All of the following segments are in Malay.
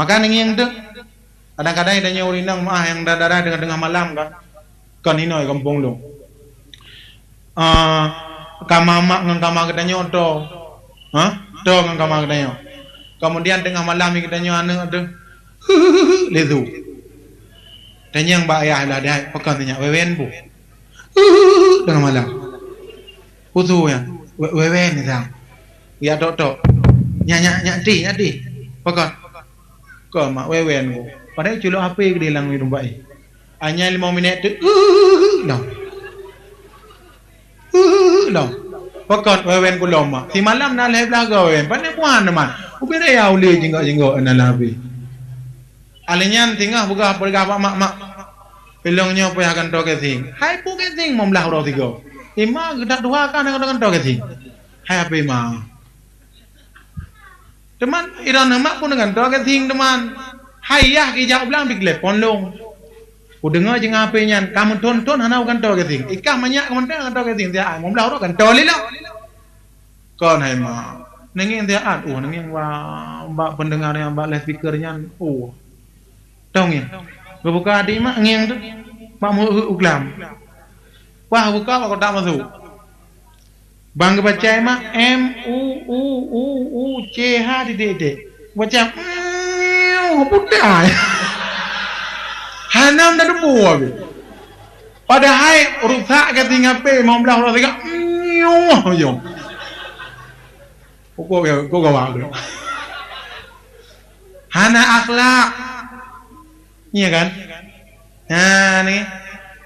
Maka yang tu kadang-kadang ada nyuri nang mah yang darah tengah malam kan hinoi kampung lu. Kamamak ngang kamar katanya to. To ngang kamar katanya. Kemudian tengah malam katanya anu tu. Lezu. Tanya yang mbak ayah lah dia pekan tanya wewen bu. Tengah malam. Putu ya. Wewen ni sang. Ya tok. Nyak di. Pekan. Kau mak wewen bu. Padahal culuk HP ke dia lang minum baik. Hanya 5 minit tu. Lah. Pekan wewen ku lama. Si malam nak leh belaga wewen. Pandai puan teman. Ubi dia uli jengok ana labi. Alinyan tingah buka mak. Pilongnya apa yang akan to kesing. Hai pu kesing membelah orang tiga. Ima gedak dua kan dengan to kesing. Hai apa ima. Teman iran mak pun dengan to kesing teman. Hai yah ki jauh belang big pon long. Ku dengar jeng apa nyan kamu tonton hana kan to kesing. Ikah banyak kamu kan to kesing dia membelah orang kan to lila. Kon hai ma. Nengin dia nengin wa mbak pendengar yang mbak live speakernya Tong ya. Buka di mak ngeng tu. Mak mu uklam. Wah buka kau tak masuk. Bang baca mak MUUUCH di. Baca putih. Hanam dah buah. Padahal rusak ke tinggal pe mau belah orang tiga. Yo. Kau gawang tu. Hana akhlak. Iya kan? Nah ni.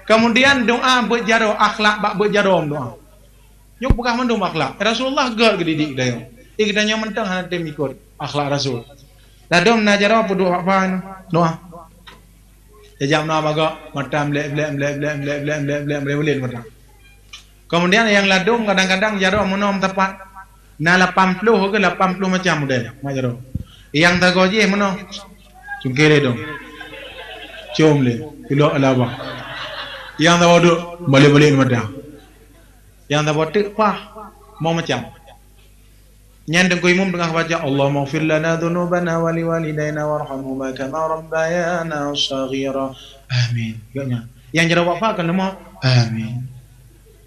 Kemudian doa berjaro akhlak bak berjarom doa. Yuk bukan mendung akhlak. Rasulullah gal ke didik dia. Ikdanya mentang hana tem ikut akhlak Rasul. Dah dom nak jaro apa doa apa doa. Jam na baga matam blek matam. Kemudian yang ladum kadang-kadang jaro menom tepat. Na 80 ke 80 macam model jaro. Yang tak goje menom. Cungkere dong. Cium le, kilo alaba. Yang tak bodoh, balik macam. Yang tak bodoh, mau macam. Yang dengku imam tengah baca Allah maghfir lana dzunubana wa liwalidayna warhamhuma kama rabbayana shaghira. Amin. Yang jawab apa kan lemah? Amin.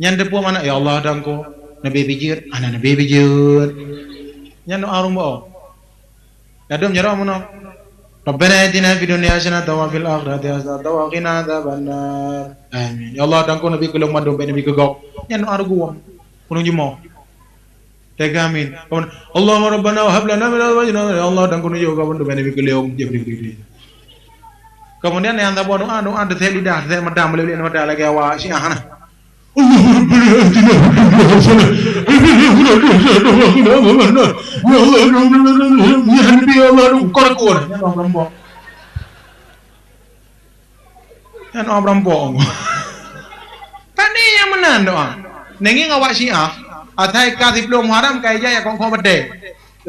Yang depu mana? Ya Allah dangku Nabi bijir, anak Nabi bijir. Yang doa rumah. Adum jawab mana? Rabbana atina fid dunya hasanatan wa fil akhirati hasanatan wa qina adzabannar. Amin. Ya Allah dangku Nabi kulung madum Nabi kegok. Yang doa arguam. Kunung jemo. Tega amin. Allahumma rabbana hab lana min azwajina ya Allah dangku nuju ka madum Nabi kulung jebri. Kemudian yang tak buat doa detek lidah, detek medam boleh medam lagi awak Syiah nah. Allahumma rabbana atina ya Allah kor-kor yang orang bohong tadi yang mana doa nengi ngawak Syiah atai kasih belum haram kaya jaya kong bede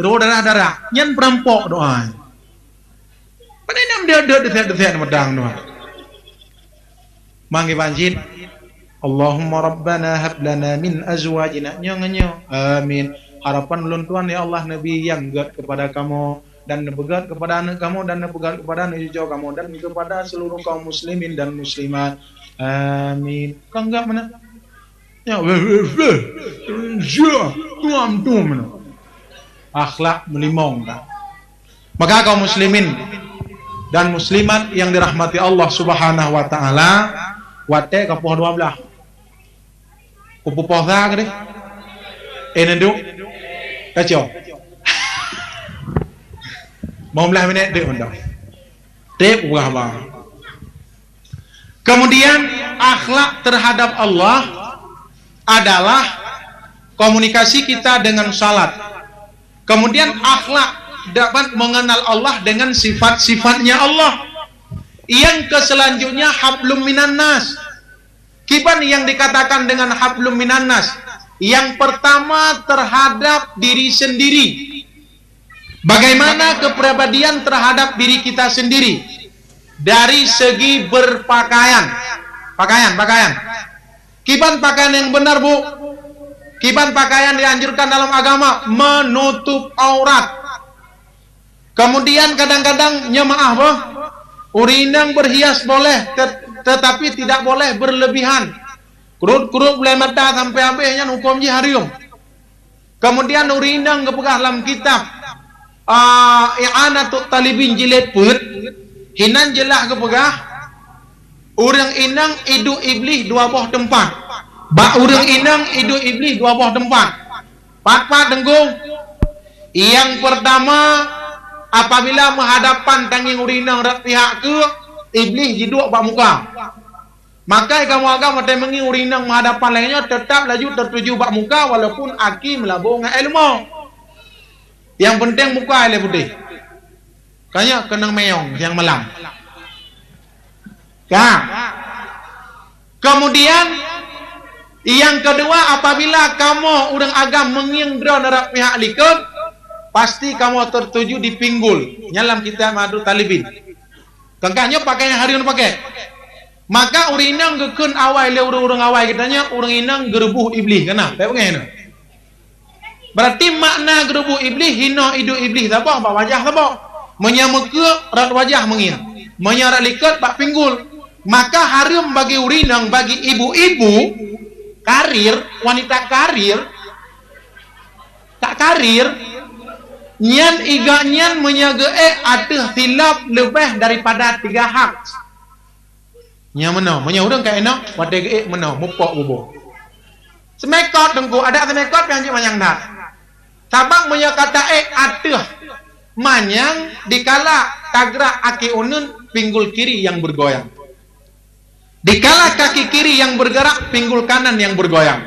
ro darah nyen perampok doa pada nam dia detek medang doa mangi banjir Allahumma rabbana hab lana min azwajina nyonyo amin. Harapan ulun Tuhan ya Allah Nabi yang begat kepada kamu dan begat kepada anak kamu dan begat kepada anak cucu kamu dan kepada seluruh kaum muslimin dan muslimat amin. Kau enggak mana? Ya tuam mana? Akhlak melimong tak? Maka kaum muslimin dan muslimat yang dirahmati Allah Subhanahu wa taala wate kapuh 12 kupu posa ke deh enenduk kacau mau belah minit dek undang dek wah. Kemudian akhlak terhadap Allah adalah komunikasi kita dengan salat. Kemudian akhlak dapat mengenal Allah dengan sifat-sifatnya Allah. Yang keselanjutnya hablum minan nas. Kipan yang dikatakan dengan hablum minan nas? Yang pertama terhadap diri sendiri. Bagaimana kepribadian terhadap diri kita sendiri? Dari segi berpakaian. Pakaian. Kipan pakaian yang benar, Bu? Kipan pakaian dianjurkan dalam agama menutup aurat. Kemudian kadang-kadang maaf bah, urinang berhias boleh, tetapi tidak boleh berlebihan. Kurut-kurut boleh mata sampai habisnya hukum je haram. Kemudian urinang kepegah dalam kitab I'anatut Talibin jilid put, hinan jelas kepegah urang inang idu iblis dua buah tempat. Ba urang inang idu iblis dua buah tempat. Pat-pat denggung. Yang pertama, apabila menghadapan tanging urinang rat pihak ke iblis jiduk bak muka, maka kamu agak mata mengi urinang menghadapan lainnya tetap laju tertuju bak muka walaupun aki melabung ilmu. Yang penting muka ile putih. Kaya kenang meong yang malam. Ya. Kemudian yang kedua, apabila kamu urang agam mengindra nerak pihak likut, pasti kamu tertuju di pinggul. Nyalam kita madu talibin. Kengkanya pakai yang hari ini pakai. Maka urinang gekun awai le urang awai kitanya urang inang gerubuh iblis kena. Tak pengen. Berarti makna gerubuh iblis hina idu iblis apa? Pak wajah apa? Menyamuka rat wajah mengin. Menyarat likut bak pinggul. Maka haram bagi urinang bagi ibu-ibu karir, wanita karir, tak karir, nyan iga nyan menyaga ada silap lebih daripada 3 hak. Nya menau, menyurang ka enak, wadege menau, mupok bubo. Semekot dengku, ada semekot yang cik manyang dah. Sabang menya kata ada manyang dikala kagra aki unun pinggul kiri yang bergoyang. Dikala kaki kiri yang bergerak, pinggul kanan yang bergoyang.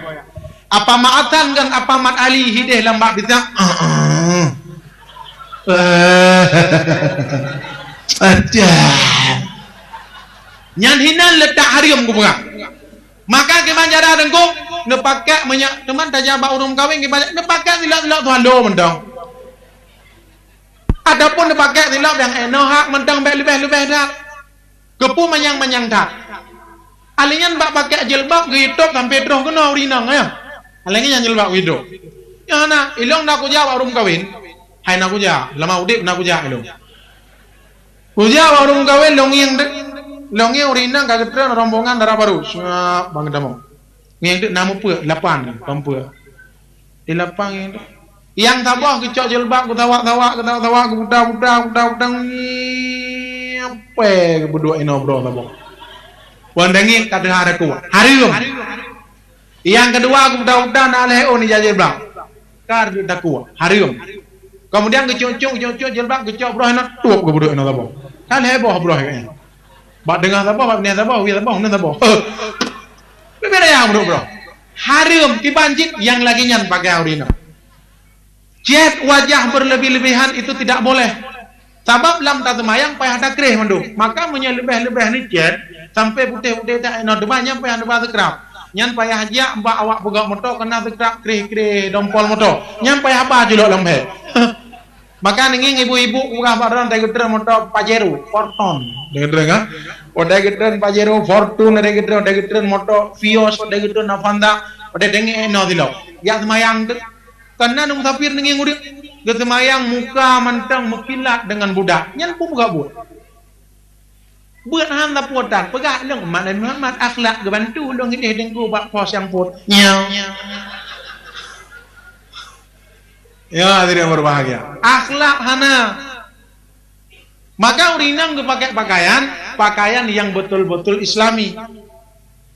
Apa ma'atan kan apa mat ali hideh lambak bisa. Nyan hinan letak harium ku pengak. Maka gimana cara dengku? Nepakai menyak teman tajam bak urung kawin gimana? Nepakai silap-silap tuhan do mentang. Adapun nepakai silap yang enohak mentang lebih-lebih dah. Kepu manyang-manyang dah. Alingan bak pakai jilbab gitu sampai terus kena urinang ya. Alingan yang jilbab gitu. Ya na, ilong nak kuja urung kawin. Hai nak kuja, lama udip nak kuja ilong. Kuja urung kawin longi urinang kagak terus rombongan darah baru. Siap bang demo. Ngeng namu pe 8 pampu. Di lapang yang tabah kecok jilbab ku tawak ku budak apa berdua ino bro tabah. Wandangi kata ada kuat. Harum. Yang kedua aku budak nak leo ni jilbab. Kar dak kuat. Harum. Kemudian kecok jilbab kecok bro nak tuap ke berdua ino tabah. Kan heboh bro kayaknya. Bak dengar tabah, bak niat tabah, wi tabah, nan tabah. Beda yang bro. Harum dibanjik yang lagi nyan pakai urina. Jet wajah berlebih-lebihan itu tidak boleh. Sebab lam tak semayang payah ada kerih mandu. Maka menyelebih-lebih ni jet sampai putih-putih tak eno demanya payah ada sekrap. Nyan payah aja mbak awak pegak motor kena sekrap kerih-kerih dompol motor. Nyan payah apa julok lembe. Maka ninging ibu-ibu bukan badan tegedren motor Pajero, Fortune. Tegedren kan? Ode gedren Pajero, Fortune, tegedren motor Vios, tegedren Avanta, ode dengi eno dilo. Ya semayang tu. Karena nung sapir ninging urip, ge semayang muka mantang mekilat dengan budak. Nyan pun buka buat. Buat han ta puatan, pegak long mat dan Muhammad akhlak ge bantu dong ini dengku bak pos yang put. Nyau. Ya, tidak berbahagia. Akhlak hana. Maka urinang pakai pakaian yang betul-betul Islami.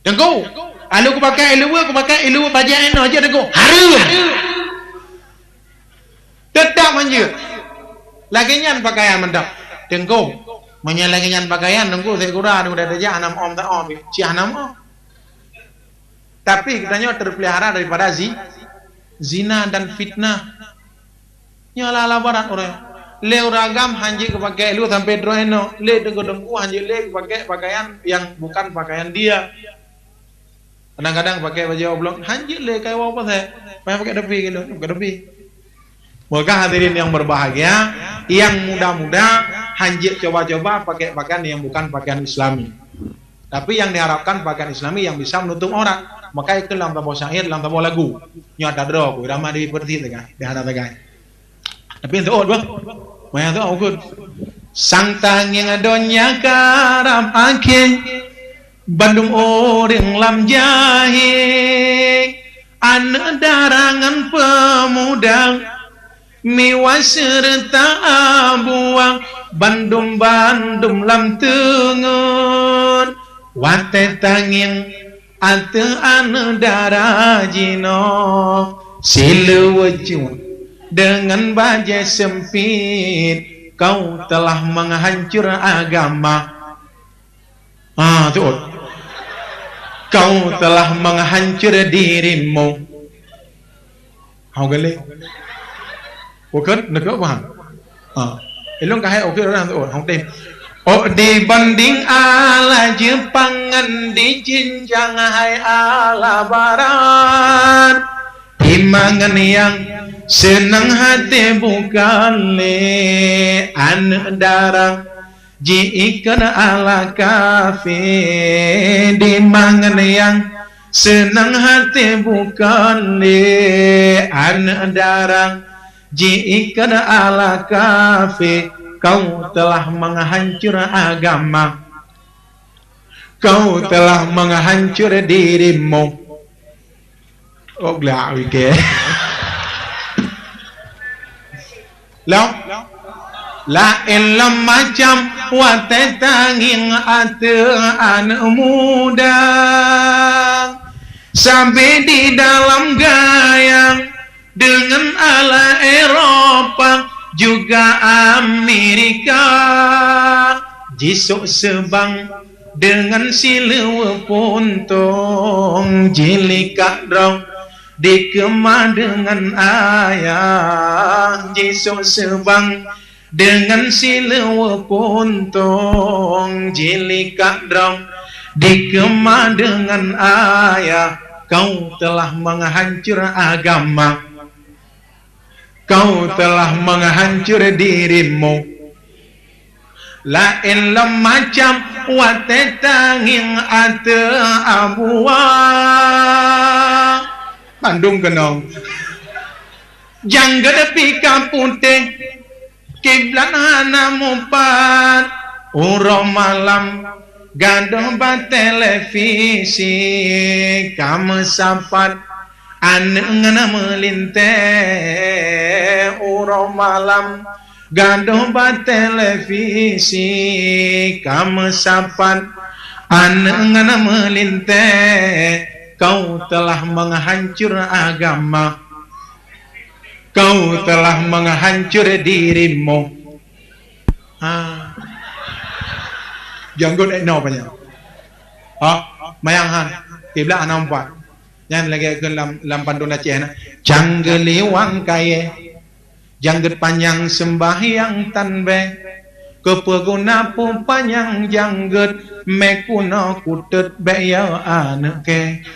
Dengku, alu ku pakai ilu baju eno aja dengku. Harum. Tetap manja. Lagi nyan pakaian mendak. Dengku, menyalagi nyan pakaian dengku saya kura udah ada anam om tak om. Si anam om. Tapi katanya terpelihara daripada zina dan fitnah. Nyala labaran orang le ragam hanji kepakai lu sampai droeno le dengku hanji le pakai pakaian yang bukan pakaian dia. Kadang-kadang pakai baju oblong hanji le kayak apa saya pakai depi gitu pakai depi. Maka hadirin yang berbahagia, yang muda-muda hanji coba-coba pakai pakaian yang bukan pakaian Islami. Tapi yang diharapkan pakaian Islami yang bisa menutup orang. Maka itu dalam tabuh syair, dalam tabuh lagu. Nyata dro, irama di perti tegak, di hadap tegak. Tapi itu bang, Maya tu aku sang tanging adonya karam akhir Bandung orang lam jahing anak darangan pemuda miwa serta abuang Bandung lam tengun wate tanging ate anak darajino silu wajun dengan bajai sempit kau telah menghancur agama tu kau telah menghancur dirimu hau gale bukan nak apa elong kahai okey orang tu hau tem dibanding ala Jepangan di jinjang hai ala barat imangan yang senang hati bukan le anak darah jikan ala kafe di mangan yang senang hati bukan le anak darah jikan ala kafe kau telah menghancur agama kau telah menghancur dirimu oh gelak wike la ilm macam wate tanging ate anak muda sampai di dalam gayang dengan ala Eropa juga Amerika jisuk sebang dengan silewa puntung jilika drong dikemah dengan ayah jisuk sebang dengan silewa puntung jilika drong dikemah dengan ayah kau telah menghancur agama kau telah menghancur dirimu lain macam wate tanging ate abuang Bandung kenong jangga pika putih kiblat hana mumpat urang malam gandong ba televisi kamu sapat anak ngana melinte urang malam gandong ba televisi kamu sapat anak ngana melinte kau telah menghancur agama kau telah menghancur dirimu janggut no banyak mayanghan kiblat nampak yang lagi ke lampan dona cina janggeliwang kaya janggut panjang sembahyang tanbe kepeguna pun panjang janggut mekuna kutut beya anak ke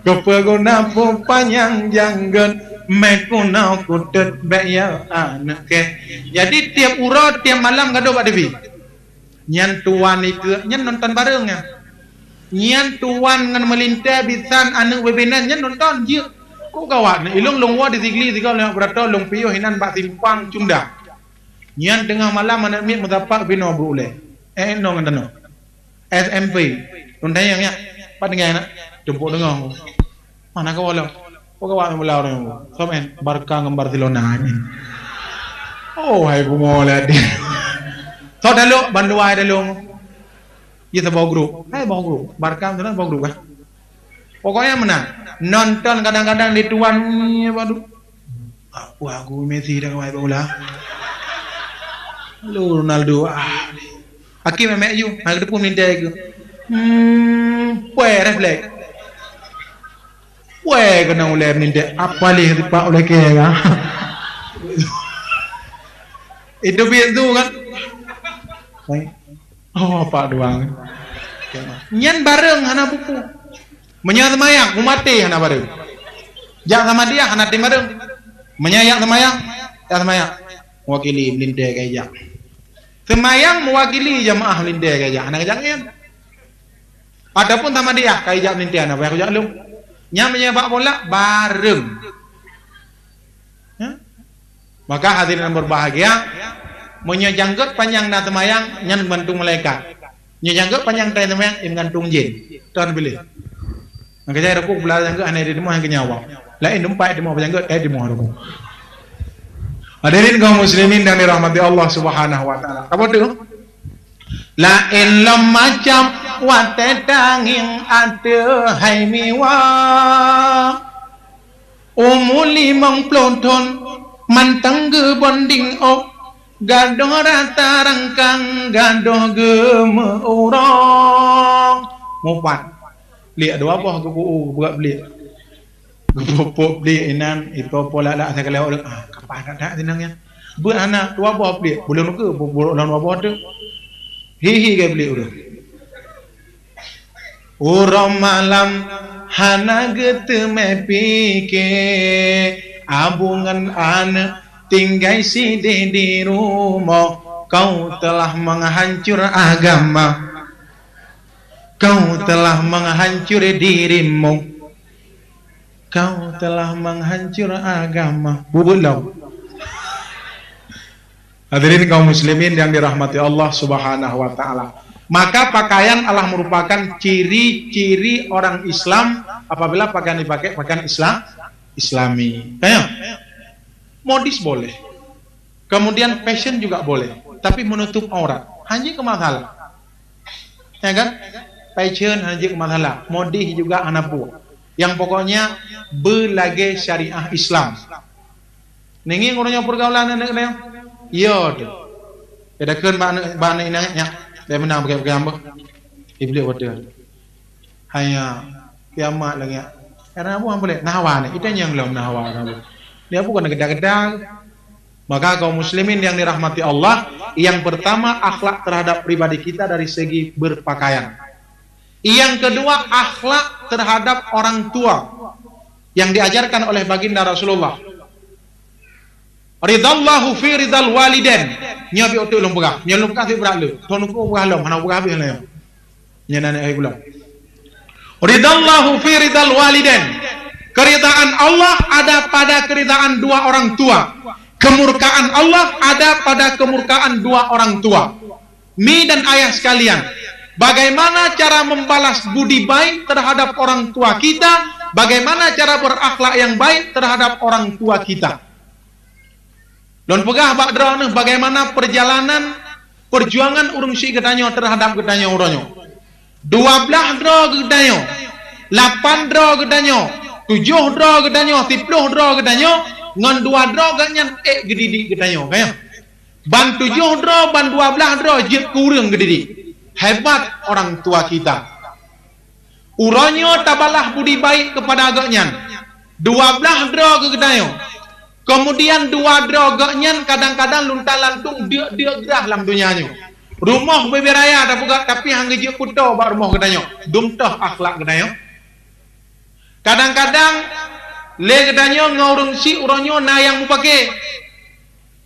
kepeguna pun panjang janggut mekuna kutut beya anak ke jadi tiap urut tiap malam gado Pak Devi nyan tuan itu nyan nonton barengnya nyan tuan ngan melintai bisan anak webinan nyan nonton je kok kawan ilung lungwa di tigli tiga orang berato lung piyo hinan bak simpang cunda nyan tengah malam anak mit mutapak bino berule no ngandano SMP tundai yang ya pat dengan anak jemput dengang mana kau walau kok kawan mulau orang somen Barca ngam Barcelona ni oh hai bumola dia so dalu banduai dalu kita bawa grup bawa grup Barca tu bawa grup kan pokoknya menang nonton kadang-kadang di tuannya waduh aku Messi dah main bola lu Ronaldo Hakim memek you hang depan minta ke puai refleks puai kena oleh minta apa leh dipak oleh ke kan itu biar tu kan oh pak doang nyan bareng hana buku menyang semayang umati hana bareng jak sama dia hana tim bareng menyayang semayang tak semayang mewakili linde kaya semayang mewakili jamaah linde kaya hana kejangin adapun sama dia kaya linde hana bayar kejak lu nyam menyabak bola bareng Maka hadirin yang berbahagia, menyejanggut panjang na temayang nyan gantung malaikat. Nyejanggut panjang tai temayang im gantung jin. Tuan pilih. Maka saya rekuk belah janggut aneh di rumah yang kenyawa. Lain dempai di rumah janggut di rumah rekuk. Hadirin kaum muslimin dan dirahmati Allah Subhanahu wa taala. Apa tu? La in lam macam wa tetanging ada hai miwa. Umuli mong plonton mantang ge bonding op gadoh rata rangkang gadoh geme orang mupat lihat dua buah kuku buat beli gepop beli inan itu pola dak saya kalau kapan ada senangnya buat anak dua buah beli boleh ke boleh dua buah tu hihi ke beli udah urang malam hana gete mepike abungan anak tinggal si di rumah. Kau telah menghancur agama, kau telah menghancur dirimu, kau telah menghancur agama. Bubulau. Hadirin kaum muslimin yang dirahmati Allah Subhanahu wa taala. Maka pakaian adalah merupakan ciri-ciri orang Islam apabila pakaian dipakai pakaian Islami. Kayak modis boleh. Kemudian fashion juga boleh, tapi menutup aurat. Hanya ke masalah. Ya kan? Fashion hanya ke masalah. Modis juga anapu. Yang pokoknya berlage syariah Islam. Nengi orangnya pergaulan anak dia. Yo tu. Ada kan bana inangnya. Dia menang pakai apa? Iblis wadah. Hanya kiamat lagi. Karena apa boleh? Nahwa ni. Itu yang belum nahwa kamu. Dia bukan gedang-gedang. Maka kaum muslimin yang dirahmati Allah, yang pertama akhlak terhadap pribadi kita dari segi berpakaian. Yang kedua akhlak terhadap orang tua yang diajarkan oleh baginda Rasulullah. Ridallahu fi ridal waliden. Nya bi otu long pegah. Nya long pegah fi berat lu. Ton ku pegah long, mana pegah habis lah. Nya nane ai pula. Ridallahu fi ridal waliden. Keridaan Allah ada pada keridaan dua orang tua. Kemurkaan Allah ada pada kemurkaan dua orang tua. Mi dan ayah sekalian, bagaimana cara membalas budi baik terhadap orang tua kita? Bagaimana cara berakhlak yang baik terhadap orang tua kita? Don pegah bakdra ni bagaimana perjalanan perjuangan urung si gedanyo terhadap gedanyo uronyo. 12 dra gedanyo, 8 dra gedanyo, 7 dra gedanyo, 10 dra gedanyo, ngan 2 dra ganyan gedidi gedanyo kaya. Ban 7 dra, ban 12 dra jet kurang gedidi. Hebat orang tua kita. Uronyo tabalah budi baik kepada agaknya. 12 dra gedanyo. Kemudian 2 droganya kadang-kadang lunta lantung dia gerah dalam dunianya. Rumah beberaya ada buka tapi hangge je puto ba rumah gedanyo. Dumtah akhlak gedanyo. Kadang-kadang le gedanyo ngaurung si uronyo na yang mupake.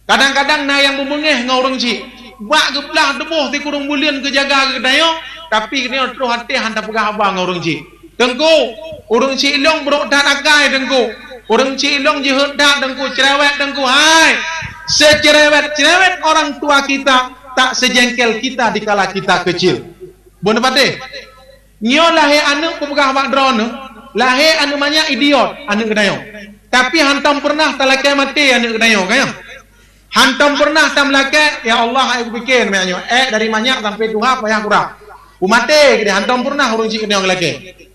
Kadang-kadang na yang mumengeh ngaurung si. Ba geblah debuh ti kurung bulian ke jaga gedanyo tapi gedanyo terus hati handa pegah abang ngaurung si. Tengku urung si ilong bro dak agai tengku. Orang cilong jihad dak dengku cerewet dengku hai secerewet orang tua kita tak sejengkel kita dikala kita kecil. Bon pate nyo lahe anu pemegah mak drone lahe anu banyak idiot anu gedayo tapi hantam pernah talakai mati anu gedayo kaya hantam pernah tam lake ya Allah aku pikir menyo dari banyak sampai Tuhan payah kurang umate gede hantam pernah urung cik gedayo lake.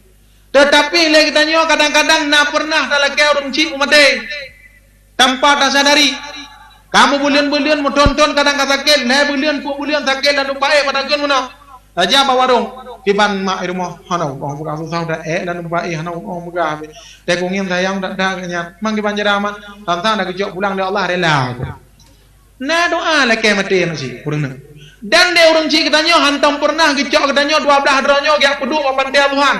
Tetapi lagi tanya kadang-kadang nak pernah dalam ke orang cik umate tanpa tak sadari. Kamu bulian-bulian mau tonton kadang kata kel, nah bulian pu bulian tak kel lalu pae pada ken mana? Aja bawa warung kiban mak rumah hanau orang buka susah dah dan pae hanau orang buka. Tekungin sayang dak dak nya mang kiban jeraman tantang dak kejok pulang dia Allah rela. Nah doa lagi mati masih kurang. Dan dia orang cik katanya hantam pernah kejok katanya 12 dronyo gak pedu apa dia Tuhan.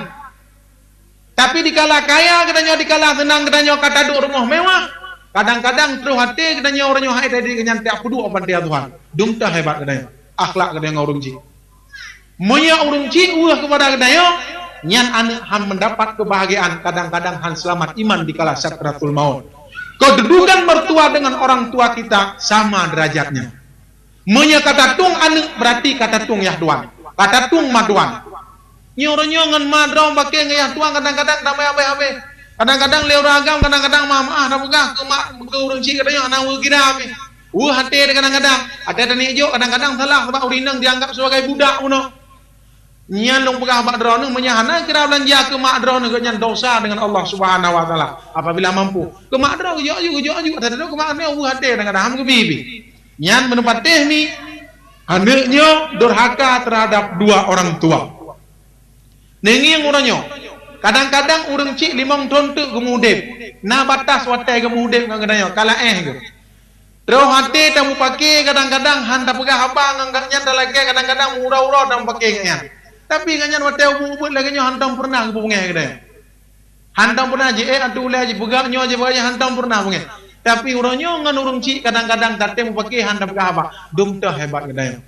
Tapi dikala kaya katanya dikala senang katanya kata duk rumah mewah. Kadang-kadang terus hati katanya orangnya hai tadi kenyan tiap kudu apa dia Tuhan. Dumtah hebat katanya. Akhlak katanya urung ci. Monya urung ci ulah kepada katanya nyan anu han mendapat kebahagiaan kadang-kadang han selamat iman dikala sakratul maut. Kedudukan mertua dengan orang tua kita sama derajatnya. Menya kata tung anak berarti kata tung yah tuan. Kata tung maduan. Nyoronyo ngan madrong pakai ngayah tuan kadang-kadang damai abe-abe. Kadang-kadang leo ragam, kadang-kadang mama dah pegah ke urang cik katanya anak kira abe. Hati kadang-kadang ada tani hijau, kadang-kadang salah sebab urinang dianggap sebagai budak puno. Nyan long pegah bak drone menyahana kira belanja ke mak drone ke nyan dosa dengan Allah Subhanahu wa taala apabila mampu. Ke mak drone yo ada ke mak ne hati kadang-kadang ke bibi. Nyan menempat teh ni anaknya durhaka terhadap dua orang tua. Nengi yang uranyo. Kadang-kadang urang cik limang tontu gemudep. Na batas watai gemudep nganganyo kala ke. Terus hati tamu pakai kadang-kadang hanta pegah apa ngangkatnya lagi kadang-kadang ura-ura dan pakai ngan. Tapi kanyan watai ubut lagi nyo hantam pernah ke bunga kedai. Hantam pernah je atu ulai je pegah nyo je bae hantam pernah bunga. Tapi uranyo ngan urang cik kadang-kadang tate mu pakai hanta pegah apa. Dum teh hebat kedai.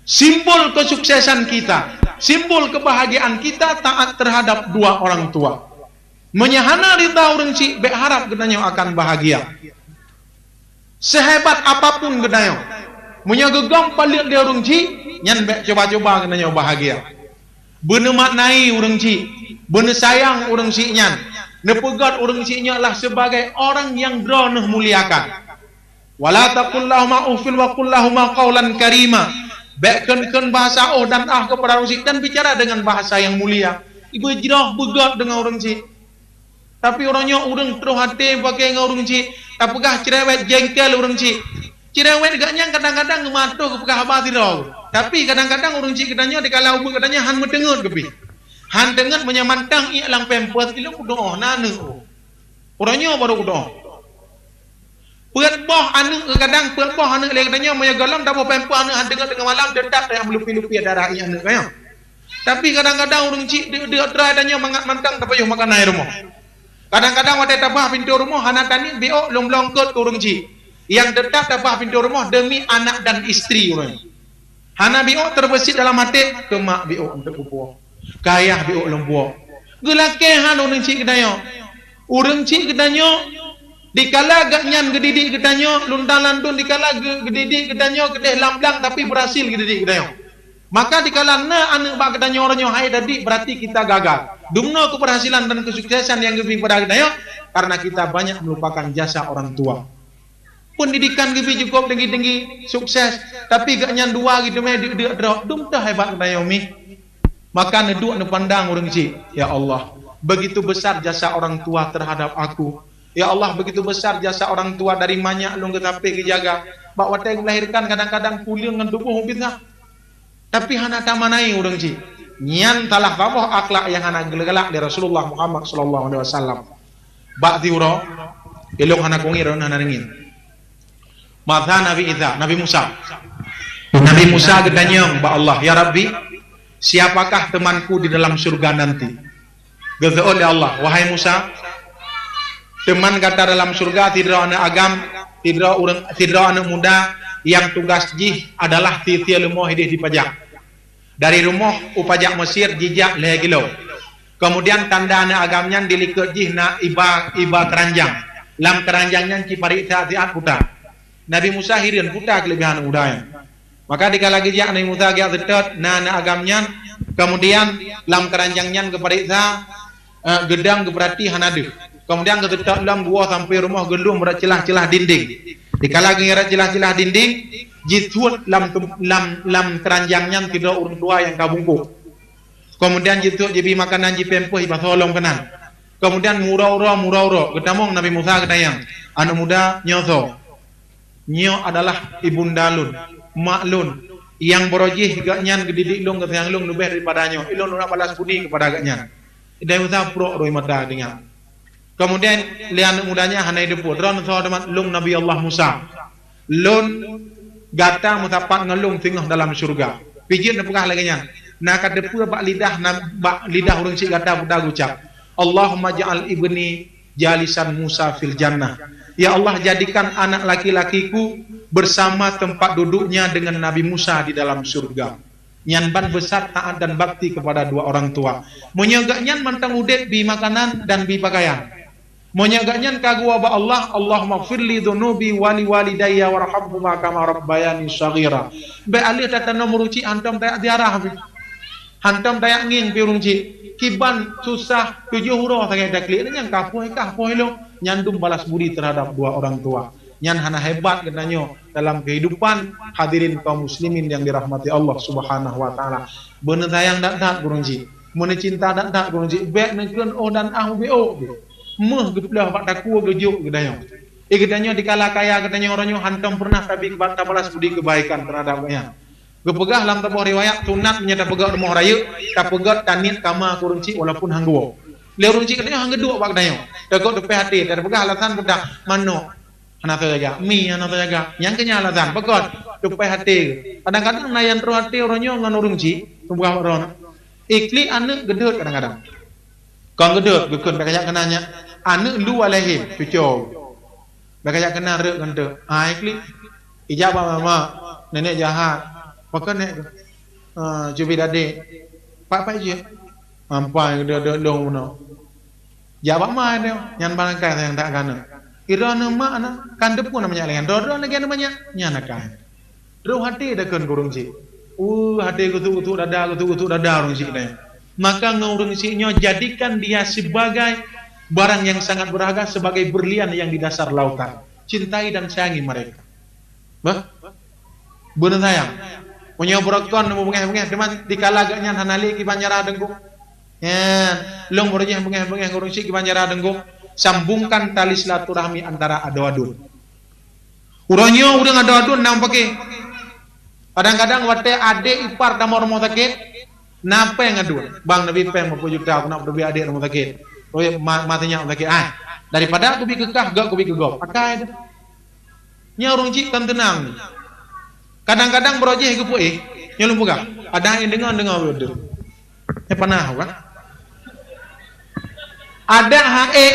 Simbol kesuksesan kita, simbol kebahagiaan kita taat terhadap dua orang tua. Menyahana rita urang cik berharap kedanya akan bahagia. Sehebat apapun kedanya, menyagegam paling dia urang cik, nyan bek coba-coba kedanya bahagia. Bener maknai urang cik, bener sayang urang cik nyan. Nepegat urang ciknya lah sebagai orang yang droneh muliakan. Wala taqul lahuma uffil wa qul lahuma qawlan karima. Bekkan bahasa dan kepada orang cik dan bicara dengan bahasa yang mulia. Ibu jirah begat dengan orang cik. Tapi orangnya urang terus hati pakai dengan orang cik. Tak pegah cerewet jengkel orang cik. Cerewet gaknya kadang-kadang ngematuh ke pegah abah tidak. Tapi kadang-kadang orang cik katanya dikala ubah katanya han mendengar kepi. Han dengar menyamantang ialang pempes ilang doa nana. Orangnya baru doa. Puat boh anu kadang puat boh anu le katanya moya galam dapo pempo anu dengan malam dedak yang melupi-lupi darah anu kaya. Tapi kadang-kadang urang cik dia try tanya mangat mantang dapo yo makan air rumah. Kadang-kadang wate tabah pintu rumah anak tani bio long-longkot urang cik. Yang dedak tabah pintu rumah demi anak dan istri urang. Hana bio terbesit dalam hati ke mak bio untuk pupuh. Kayah bio lombuak. Gelakehan urang cik katanya. Urang cik katanya dikala gaknyan gedidik kedanyo luntalan tun dikala gedidik kedanyo kedeh lamblang tapi berhasil gedidik kedanyo. Maka dikala na anu bak kedanyo oranyo hai tadi berarti kita gagal. Dumno keberhasilan dan kesuksesan yang lebih pada kedanyo karena kita banyak melupakan jasa orang tua. Pendidikan lebih cukup tinggi-tinggi sukses tapi gaknyan dua gitu meh dia drop dum tah hebat kedanyo mi. Maka neduk ne pandang urang cik, ya Allah, begitu besar jasa orang tua terhadap aku. Ya Allah, begitu besar jasa orang tua dari banyak lung ketape kejaga. Bak watai melahirkan kadang-kadang kuliah dengan tubuh bitah. Tapi hana tamanai urang cik. Nyan talah bawah akhlak yang hana gelak dari Rasulullah Muhammad sallallahu alaihi wasallam. Bak diuro elong hana kongir hana ringin. Mata Nabi Isa, Nabi Musa. Nabi Musa gedanyong ba Allah, ya Rabbi, siapakah temanku di dalam surga nanti? Geze oleh Allah, wahai Musa, teman kata dalam surga tidak anak agam, tidak anak muda yang tugas jih adalah titia lemoh hidup di pajak. Dari rumah upajak Mesir jijak lehegilo. Kemudian tanda anak agamnya dilikat jih na iba keranjang. Lam keranjangnya cipari tiat puta. Nabi Musa hirian puta kelebihan udaya. Maka dikala jijak Nabi Musa giat setot na anak agamnya. Kemudian lam keranjangnya kepada gedang keberati hanadu. Kemudian ketika dalam gua sampai rumah gelung berat celah-celah dinding. Dikala ngerat celah-celah dinding, jitut lam keranjangnya tidak urun dua yang kabungku. Kemudian jitut jadi makanan jipempo ibas holong kenan. Kemudian murau-ro. Ketamong Nabi Musa ketayang. Anak muda nyoso. Nyo adalah ibunda lun, mak lun yang borojih gaknyan gedidik lung kesayang lung lebih daripadanya. Ilun nak balas budi kepada gaknyan. Idai Musa pro roi mata dengan. Kemudian lian mudanya hanai depu dron so teman lung Nabi Allah Musa. Lun gata mutapat ngelung tengah dalam surga. Pijit nepukah lagi nya. Nak depu bak lidah urang cik gata budak ucap. Allahumma ja'al ibni jalisan Musa fil jannah. Ya Allah, jadikan anak laki-lakiku bersama tempat duduknya dengan Nabi Musa di dalam surga. Nyanban besar taat dan bakti kepada dua orang tua. Menyegak nyan mantang udet bi makanan dan bi pakaian. Monyagaknya kagua ba Allah, Allahumma firli dhunubi wali walidayya warhamhuma kama rabbayani shaghira. Be alih tata nomuruci antam dayak diarah bi. Antam dayak nging pirungci. Kiban susah 7 huruf sangat dakli ini yang kapoh lo nyandum balas budi terhadap dua orang tua. Nyan hana hebat katanya dalam kehidupan hadirin kaum muslimin yang dirahmati Allah Subhanahu wa taala. Bener sayang dak gurungji. Mun cinta dak gurungji. Bek nekeun oh dan ah bo. Meh geplah bak taku gejuk gedanya. Gedanya dikala kaya katanya orangnya hantam pernah tapi bak balas budi kebaikan terhadapnya. Gepegah dalam tabuh riwayat sunat menyata pegah rumah raya tak pegat tanit kama kurunci walaupun hangguo. Leo runci katanya hanggedu bak dayo. Tegok depe hati dari pegah alasan pedak mano hana jaga mi hana jaga yang kenya alasan pegot depe hati. Kadang-kadang nayan ro hati orangnya ngan urungci pegah ron. Ikli ane gedut kadang-kadang. Kang gedut gekun bakaya kenanya ane lu alaihi cucu. Bakaya kena rek gante. Ikli ijabah mama nenek jahat. Pakai nek cubi dade pak je ampai dia long no jawab mah dia nyan bangkai yang tak kana kira nama ana kan depu namanya lengan do lagi namanya nyana kan do hati dah kan kurung si hati kutu dada urung si dia maka ngurung si nyo jadikan dia sebagai barang yang sangat berharga sebagai berlian yang di dasar lautan cintai dan sayangi mereka bah bener sayang punya berokon mau bengeh teman dikala agaknya hanali ki banjara denggung ya long bornya bengeh ngurung si ki banjara denggung sambungkan tali silaturahmi antara ado-adun uronyo udah ado-adun nang pakai kadang-kadang wate ade ipar damor rumah sakit napa yang ngadu bang nabi peng mau juta aku nak berdua adik rumah sakit oh matanya rumah sakit daripada aku bi kekah gak aku bi kegop pakai nya urung cik kan tenang. Kadang-kadang berojeh ke puih, nyolong buka. Ada yang dengar berdur. Panah kan? Ada hae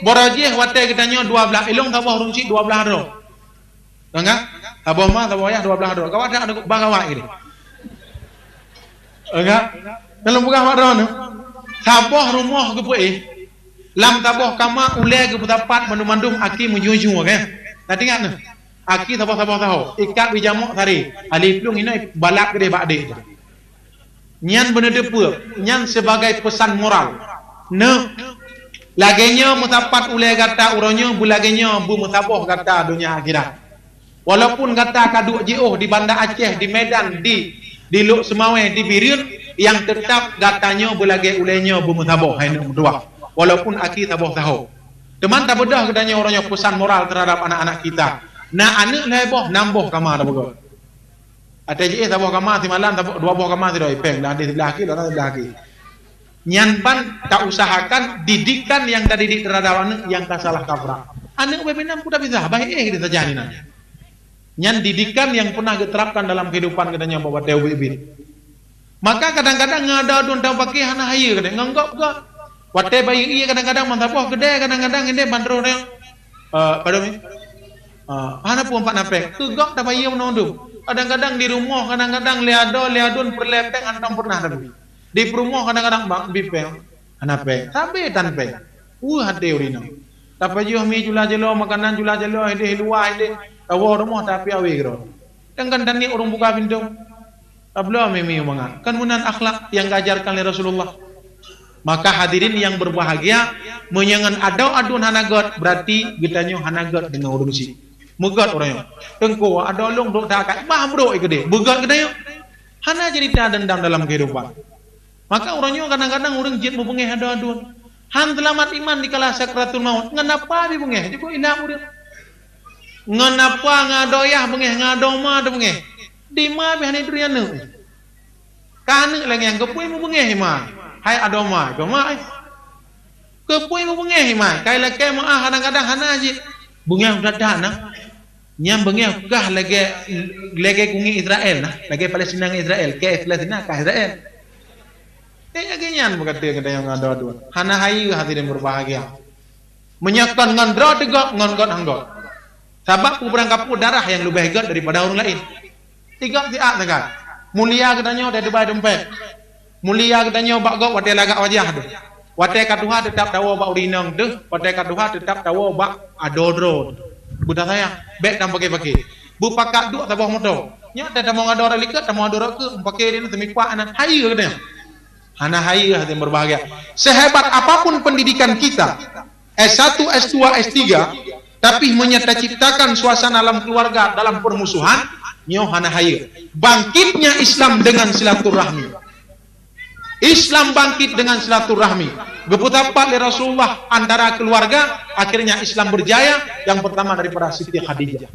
berojeh wate kita nyo 12 ilung tabah runci 12 ro. Enggak? Tabah mah tabah ya 12 ro. Kau ada bagawa ini. Enggak? Nyolong buka ro no. Tabah rumah ke puih. Lam tabah kama ulai ke putapat mandum-mandum aki menjuju kan? Nanti ingat no. Aki tahu ikat bijamuk tari alif lung ini balak gede bakde nyan bener depe nyan sebagai pesan moral ne lagenya mutapat ulai kata uronyo bulagenya bu mutaboh kata dunia akhirat walaupun kata kaduk jioh di Banda Aceh di Medan di Luk Semawe di Birin yang tetap katanya bulage ulainya bu mutaboh hai dua walaupun aki tahu teman tak bedah katanya orangnya pesan moral terhadap anak-anak kita. Nah anak leboh namboh kamar dah betul. Ada je taboh kamar ti malam taboh 2 buah kamar ti doi peng dah di sebelah kiri dah sebelah kiri. Nyan pan tak usahakan didikan yang tadi didik terhadap anak yang tak salah kaprah. Anak bebenam kuda bisa baik kita terjadi nanya. Nyan didikan yang pernah diterapkan dalam kehidupan katanya bawa dewi bin. Maka kadang-kadang ngada don tahu pakai hana hayu kadang nganggap ke. Wate bayi iya kadang-kadang mantapoh gede kadang-kadang ini bandro yang pada mi. Hana pun 4 napek tegak tak payah menunduk kadang-kadang di rumah kadang-kadang leadon perlepeng antam pernah tapi di rumah kadang-kadang bang bipeng napek tapi tanpe hati urina tapi jo mi jula jelo makanan jula jelo ide luar ide tawa rumah tapi awe gro dengan tani orang buka pintu tablo mi mangan kan munan akhlak yang diajarkan oleh Rasulullah. Maka hadirin yang berbahagia menyangan adun hanagot berarti gitanya hanagot dengan urusi megat orangnya tengko ada long dok tak mah bro gede begat gede hana cerita dendam dalam kehidupan maka orangnya kadang-kadang orang jin mengeh ada adun han selamat iman di kala sakratul maut ngenapa di mengeh jiko ilang udah ngenapa ngadoyah mengeh ngadoma ada mengeh di ma behani duriana kana lagi yang kepui mengeh ma hai adoma gama kepui mengeh ma kai lake ma kadang-kadang hana je bunga udah dana nyam bengeh kah lagi kungi Israel nah lagi Palestina dengan Israel ke Palestina kah Israel lagi nyan berkata yang ada dua hana hayu hadirin berbahagia menyakkan ngandra tegak ngangot hanggot sabab berangkap darah yang lebih hebat daripada orang lain tiga tiak tegak mulia katanya dari debat dompet mulia katanya bakgok wadai lagak wajah tu Watai kaduha tetap dawa ba urinang deh, watai kaduha tetap dawa ba adodro. Budak saya, baik dan pakai-pakai. Bu pakat duk tabah motor. Nya ada mau ngador likat, mau ngador ke pakai dia temikwa anak hayu katanya. Anak hayu hati berbahagia. Sehebat apapun pendidikan kita, S1, S2, S3, tapi menciptakan suasana alam keluarga dalam permusuhan, nyo hana hayu. Bangkitnya Islam dengan silaturahmi. Islam bangkit dengan silaturahmi. Geputapat oleh Rasulullah antara keluarga, akhirnya Islam berjaya. Yang pertama daripada Siti Khadijah.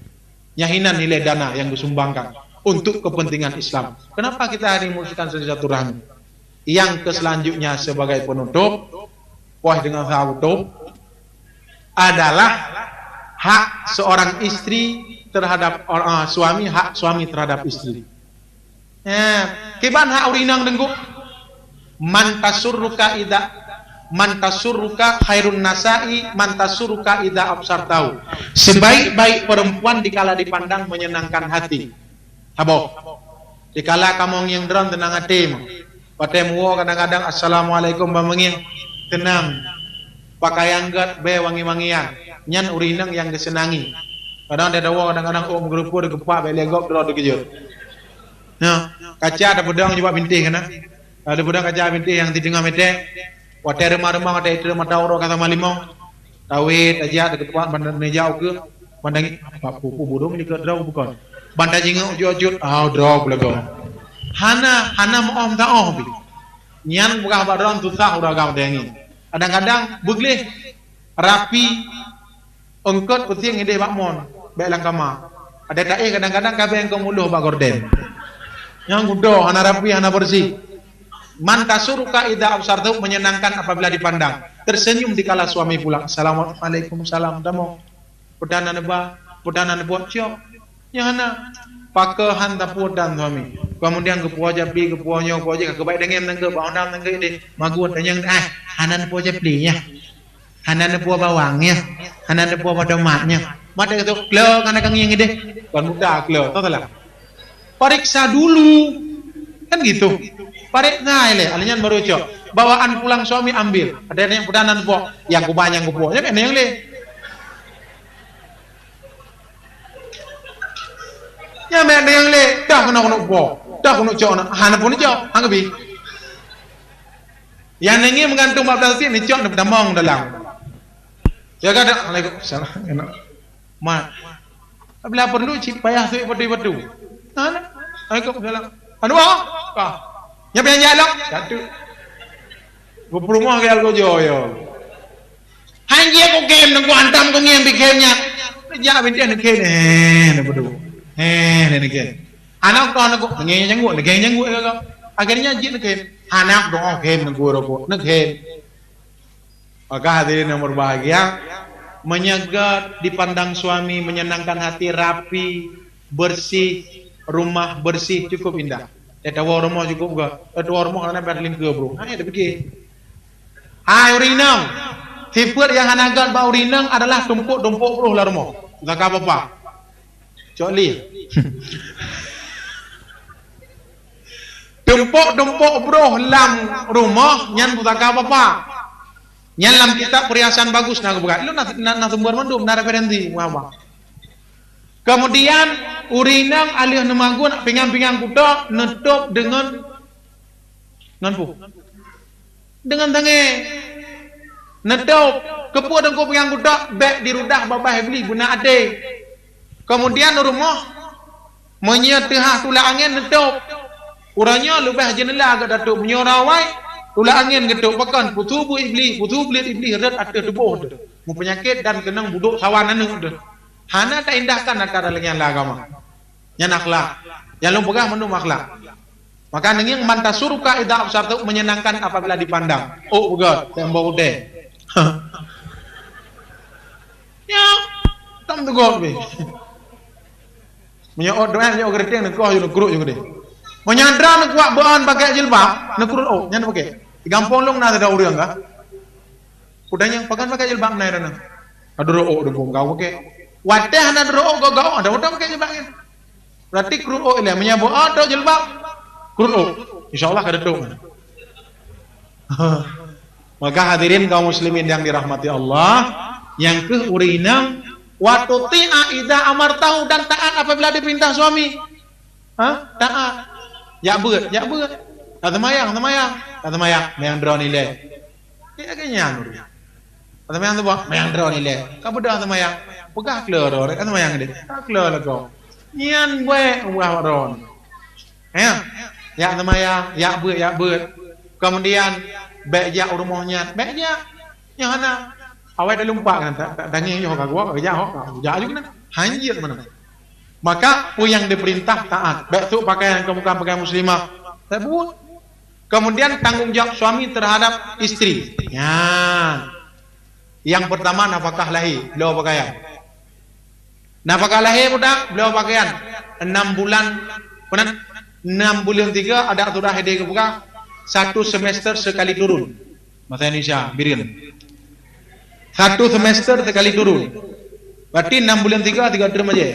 Nyahinan nilai dana yang disumbangkan untuk kepentingan Islam. Kenapa kita hari mengusulkan silaturahmi? Yang selanjutnya sebagai penutup, wah dengan penutup adalah hak seorang istri terhadap suami, hak suami terhadap istri. Kiban hak urinang dengku. Man tasurruka khairun nasa'i man tasurruka idza absartahu. Sebaik-baik perempuan dikala dipandang menyenangkan hati. Habo. Dikala kamu yang dron tenang hati. Pakai muo kadang-kadang assalamualaikum bamengin tenang. Pakaian gat be wangi-wangian. Nyan urinang yang disenangi. Kadang ada dawa kadang-kadang grupu degepak be legok dro degejut. Nah, kaca ada pedang coba bintih kana. Ada budak kaca binti yang tidengah mete, water remah-remah ada itu remah tauro kata malimong, tawit aja dekat tempat bandar nejau ke, bandangi, apa pupu bodoh ni ke draw bukan, bandar jingga ujut-ujut, draw belago, hana mau tak beli, nyan bukan badan susah udah gam dengi, kadang-kadang begleh, rapi, engkot puting ide bakmon, belang kama, ada tak kadang-kadang kabe yang kemuluh bak gorden, yang gudo, hana rapi, hana bersih. Man tasuruka idza absartu, menyenangkan apabila dipandang. Tersenyum dikala suami pulang. Assalamualaikum salam damo. Perdana buat ciok. Nyana pake hanta pudan suami. Kemudian kepuo jabi kepuo nyo kepuo je kebaik dengan nangge baundam nangge de magut tanyang hanan puo jabi nya. Hanan puo bawangnya. Hanan puo tomatnya. Mate itu klo kana kang yang ide. Kan muda klo, tahu tak? Periksa dulu. Kan gitu. Parek ngai alinyan baru cok. Bawaan pulang suami ambil. Ada yang pedanan po, yang kubanyang kupo. Ya yang le. Ya ada yang le. Dah kena po. Dah kena cok. Hana pun cok. Anggapi. Yang nengi menggantung babdas ni cok nak damong dalam. Ya kada. Waalaikumsalam. Enak. Mat. Bila perlu cip payah tu batu-batu. Hana. Waalaikumsalam. Anu ah. Nya pian jalok jatuh. Go rumah ke algo joyo. Hanje ko game nang ko antam ko ngem bigenya. Ja binti an ke ne bodo. Ne ke. Anak ko anak ko ngem nyanggu ne ngem nyanggu ko. Akhirnya jit ne ke. Anak dong game nang ko ro ne ke. Maka hadirin yang berbahagia, menyegar dipandang suami, menyenangkan hati, rapi, bersih, rumah bersih cukup indah. Tawa rumah cukup ke? Tawa rumah karena berlin ke bro. Ada pergi. Urinang. Sifat yang hanagat ba urinang adalah tumpuk-tumpuk bro lah rumah. Zakah apa? Coli. Tumpuk-tumpuk bro lam rumah nyan zakah apa? Nyan lam kitab perhiasan bagus nak buka. Lu nak sumber mandum nak referensi apa? Kemudian urinang alih nemagun pingang-pingang kuda netup dengan nanpu dengan tangi netup kepuh dan pingang kuda bek dirudah babah beli guna ade. Kemudian rumah menyetihah tula angin netup uranya lebih jenela agak datuk menyorawai tula angin getuk pekan putu iblis red ada tubuh mu penyakit dan kenang buduk sawanan dah. Hana tak indahkan antara dengan agama. Yang akhlak. Yang lu pegang menu akhlak. Maka dengan manta suruka idza absartu, menyenangkan apabila dipandang. Oh god, tembok udah. Ya, tam tu god be. Punya doa punya gerting nak kau juga kuruk juga deh. Menyandra nak kuat bahan pakai jilbab, nak kuruk oh, nyanda pakai. Gampang long nak ada orang kah? Udahnya pakai jilbab naik rana. Aduh oh, dengkau kau pakai. Wadah nak roh gau ada wadah pakai jilbab kan. Berarti kruo ile menyambut ada jilbab. Kruo. Insyaallah kada tu. Maka hadirin kaum muslimin yang dirahmati Allah, yang ke urinang wa tuti'a idza amartahu, dan taat apabila diperintah suami. Taat. Ya beut. Kata mayang. Mayang drone nilai. Dia kenyang dulu. Kata mayang tu buat, mayang drone nilai. Kau bedah kata mayang. Pegah keluar orang. Kata mayang dia. Keluar lah kau. Nyan gue buah drone. Ya kata mayang. Ya beut. Kemudian bekjak rumahnya. Bekjak. Yang mana? Awak dah lupa kan? Tak dangin je gua. Bekjak juga kan? Hanjir mana? Maka yang diperintah taat. Baik tu pakaian pakaian muslimah. Tak buat. Kemudian tanggung jawab suami terhadap istri. Ya. Yang pertama nafkah lahir, beliau pakaian. Nafkah lahir budak, beliau pakaian. 6 bulan, 6 bulan 3 ada aturan hadiah kebuka. 1 semester sekali turun. Bahasa Indonesia, birin. 1 semester sekali turun. Berarti 6 bulan 3 term aja.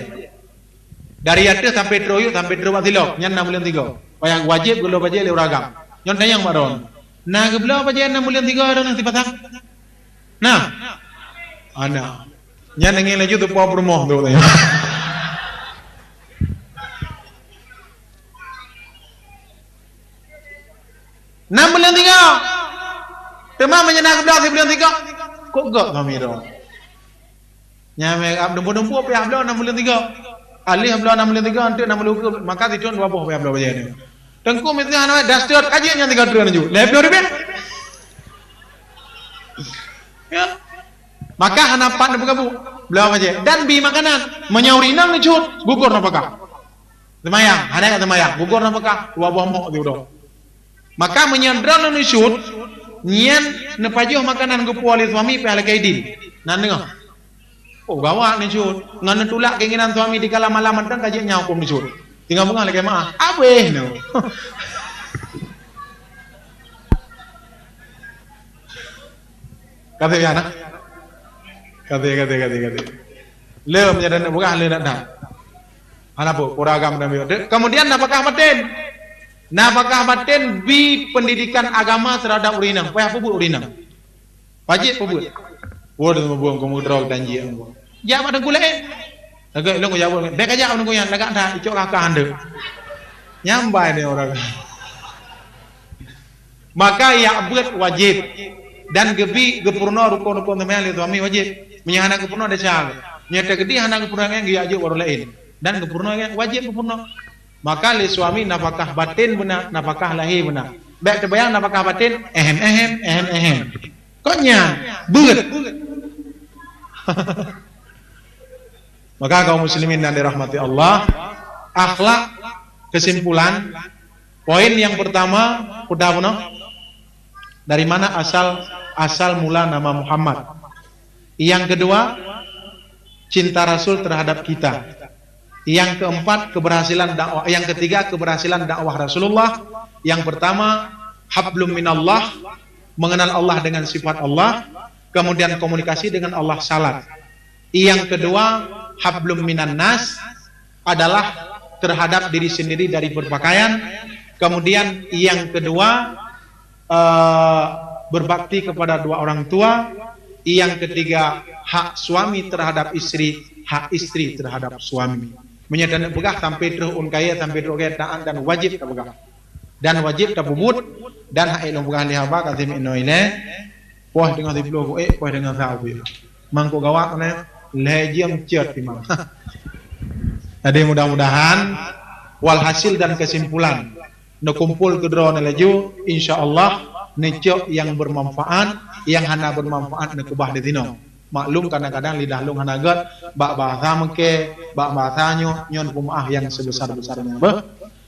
Dari atas sampai teroyuk sampai terwak silok. Yang 6 bulan 3. Yang wajib kalau baca le uragam. Yang tayang maron. Nah geblau baca 6 bulan 3 ada nanti patang. Nah. Ana. Yang ngin laju tu puak rumah tu tanya. Enam bulan 3. Tema menyenang geblau 3 bulan 3. Kok gak kami ro. Nyame abdu-abdu apa ya geblau 6 bulan 3. Ali habla 6 bulan 3 untuk 6 bulan maka itu 20 habla baca ni. Tengku mesti ana dasar kaji yang 3 triliun ju. Lebih ribu. Ya. Maka hanapan buka belah baca dan bi makanan menyaurinang ni cut gugur napakah. Temayang, ada temayang gugur napakah 2 buah mok tu dah. Maka menyandran ni cut nyen nepajuh makanan gupuali suami pe ala kaidin. Nan dengar. Oh gawat ni cut. Ngan tulak keinginan suami di kala malam dan kaji nyau hukum ni cut. Tinggal bunga lagi maaf. Abeh no. Kata ya nak. Kata. Le menjadi bukan le nak. Hanapo kuragam dan biar. Kemudian nafkah batin. Nafkah batin bi pendidikan agama terhadap urinang. Payah puput urinang. Wajib puput. Waduh membuang kamu drog dan jia. Ya pada gula Agak long jawab. Dek aja orang yang lagak dah icok kakak anda. Nyambai ni orang. Maka ya buat wajib dan gebi gepurno rukun-rukun teman itu suami wajib. Menyahana gepurno ada cara. Nyata gede hana gepurno yang dia aja orang lain. Dan gepurno yang wajib gepurno. Maka le suami nafkah batin benar, nafkah lahir benar. Baik terbayang nafkah batin ehem. Koknya buat. Maka kaum muslimin yang dirahmati Allah, akhlak kesimpulan poin yang pertama udah dari mana asal mula nama Muhammad. Yang kedua cinta Rasul terhadap kita. Yang keempat keberhasilan dakwah. Yang ketiga keberhasilan dakwah Rasulullah. Yang pertama hablum minallah, mengenal Allah dengan sifat Allah. Kemudian komunikasi dengan Allah salat. Yang kedua hablum minan nas adalah terhadap diri sendiri dari berpakaian. Kemudian yang kedua berbakti kepada 2 orang tua. Yang ketiga hak suami terhadap istri, hak istri terhadap suami. Menyatakan pegah sampai terun kaya sampai terun kaya taat dan wajib tak pegah. Dan wajib tak bubut dan hak ilmu pegah lihaba katim inoile. Puah dengan diplo puah dengan sawi. Mangko gawak ne lejem cer timang. Jadi mudah-mudahan walhasil dan kesimpulan kumpul kedua laju insyaallah necok yang bermanfaat, yang hana bermanfaat nekubah di tino. Maklum kadang-kadang lidah lung hana gat bak bahasa mengke, bak bahasa nyon pumaah yang sebesar-besarnya.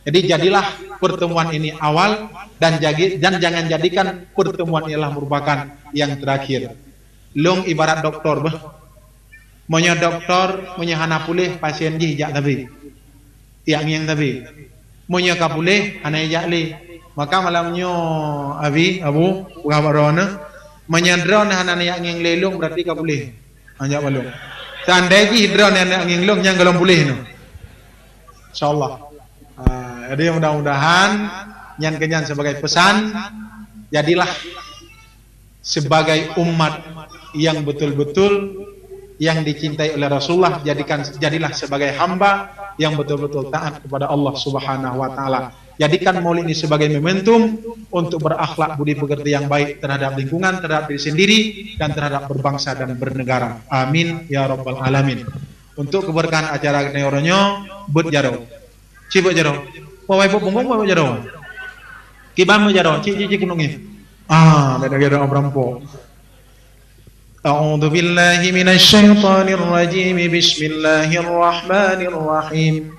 Jadi jadilah pertemuan ini awal dan jangan jadikan pertemuan ialah merupakan yang terakhir. Lung ibarat doktor Monya doktor monya hana pulih pasien ji jak tapi. Tiang yang tapi. Monya ka pulih hana jak li. Maka malamnyo abu ugabarona monya drone hana yang lelung berarti ka pulih. Anjak balung. Tandai ji drone yang lelung yang galom pulih no. Insyaallah. Jadi mudah-mudahan yang kenyan sebagai pesan jadilah sebagai umat yang betul-betul yang dicintai oleh Rasulullah, jadilah sebagai hamba yang betul-betul taat kepada Allah Subhanahu wa taala. Jadikan Maulid ini sebagai momentum untuk berakhlak budi pekerti yang baik terhadap lingkungan, terhadap diri sendiri, dan terhadap berbangsa dan bernegara. Amin ya rabbal alamin. Untuk keberkahan acara neuronyo but jaro. Cibuk jaro. Pawai punggung pawai jaro. Kibam jaro, cici kunungi. Ada jaro abrampo. A'udzu billahi minasy syaithanir rajim. Bismillahirrahmanirrahim.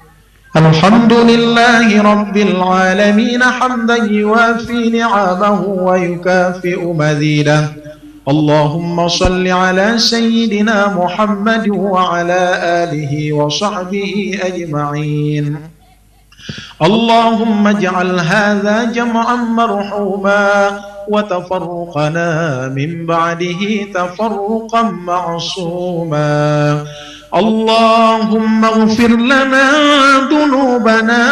Alhamdulillahi rabbil alamin hamdan yuwafi ni'amahu wa yukafi'u mazidah. Allahumma salli ala sayyidina Muhammad wa ala alihi wa sahbihi ajma'in. Allahumma ij'al hadha jam'an marhuma وتفرقنا من بعده تفرقا معصوما. اللهم اغفر لنا ذنوبنا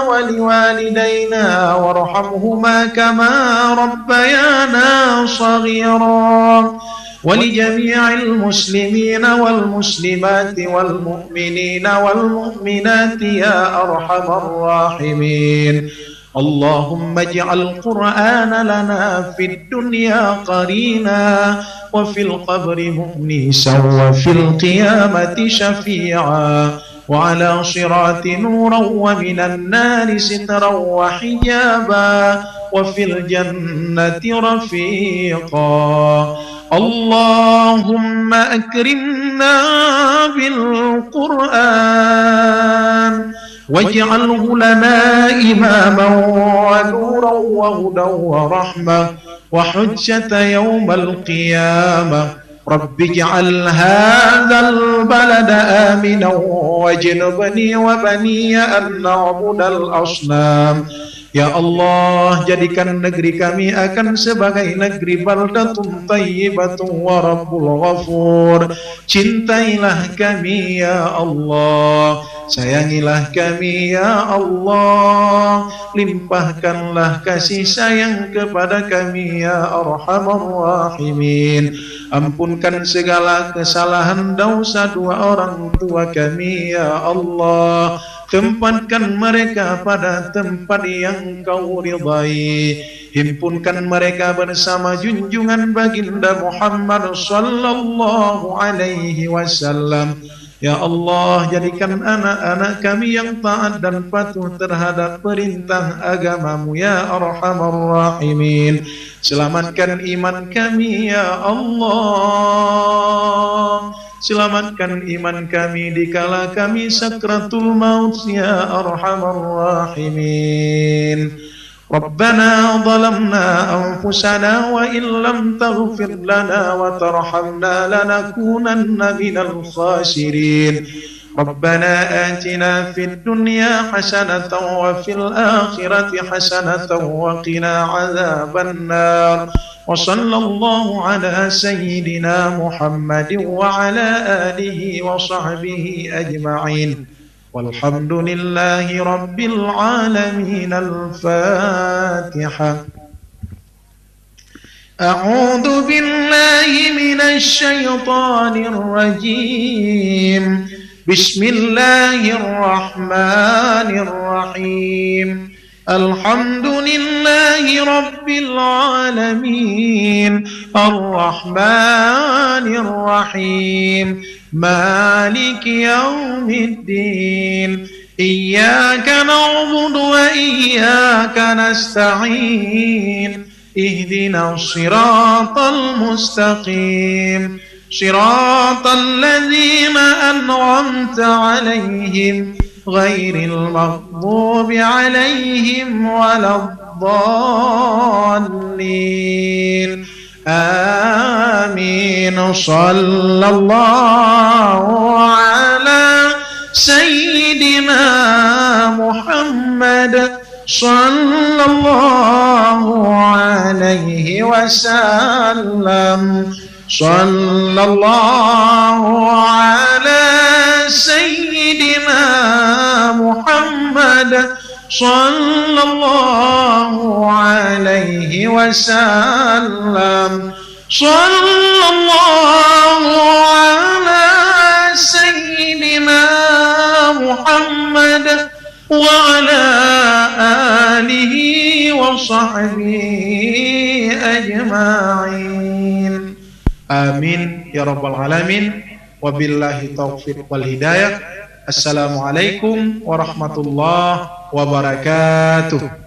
ولوالدينا وارحمهما كما ربيانا صغيرا ولجميع المسلمين والمسلمات والمؤمنين والمؤمنات يا أرحم الراحمين. اللهم اجعل القرآن لنا في الدنيا قرينا وفي القبر مؤنسا وفي القيامة شفيعا وعلى صراط نورا ومن النار سترا وحجابا وفي الجنة رفيقا. اللهم أكرمنا بالقرآن واجعله لنا إماما ونورا وهدى ورحمة وحجة يوم القيامة. رب اجعل هذا البلد آمنا واجنبني وبني أن نعبد الأصنام. Ya Allah, jadikan negeri kami akan sebagai negeri baldatun thayyibatun wa rabbul ghafur. Cintailah kami ya Allah, sayangilah kami ya Allah, limpahkanlah kasih sayang kepada kami ya arhamar rahimin. Ampunkan segala kesalahan dosa dua orang tua kami ya Allah. Tempatkan mereka pada tempat yang Kau ridai. Himpunkan mereka bersama junjungan baginda Muhammad sallallahu alaihi wasallam. Ya Allah, jadikan anak-anak kami yang taat dan patuh terhadap perintah agamamu ya arhamar rahimin. Selamatkan iman kami ya Allah. Selamatkan iman kami dikala kami sakratul maut ya arhamar rahimin. Rabbana zalamna anfusana wa in lam taghfir lana wa tarhamna lanakunanna minal khasirin. Rabbana atina fid dunya hasanatan wa fil akhirati hasanatan wa qina adzaban nar. وصلى الله على سيدنا محمد وعلى آله وصحبه أجمعين والحمد لله رب العالمين. الفاتحة. أعوذ بالله من الشيطان الرجيم. بسم الله الرحمن الرحيم. الحمد لله رب العالمين الرحمن الرحيم مالك يوم الدين إياك نعبد وإياك نستعين اهدنا الصراط المستقيم صراط الذين أنعمت عليهم غير المغضوب عليهم ولا الضالين. آمين. صلى الله على سيدنا محمد صلى الله عليه وسلم. صلى الله على سيدنا محمد صلى الله عليه وسلم. Sallallahu ala sayyidina Muhammad wa ala alihi wa sahbihi ajma'in. Amin ya rabbal alamin. Wabillahi taufiq wal hidayah. Assalamualaikum warahmatullahi wabarakatuh.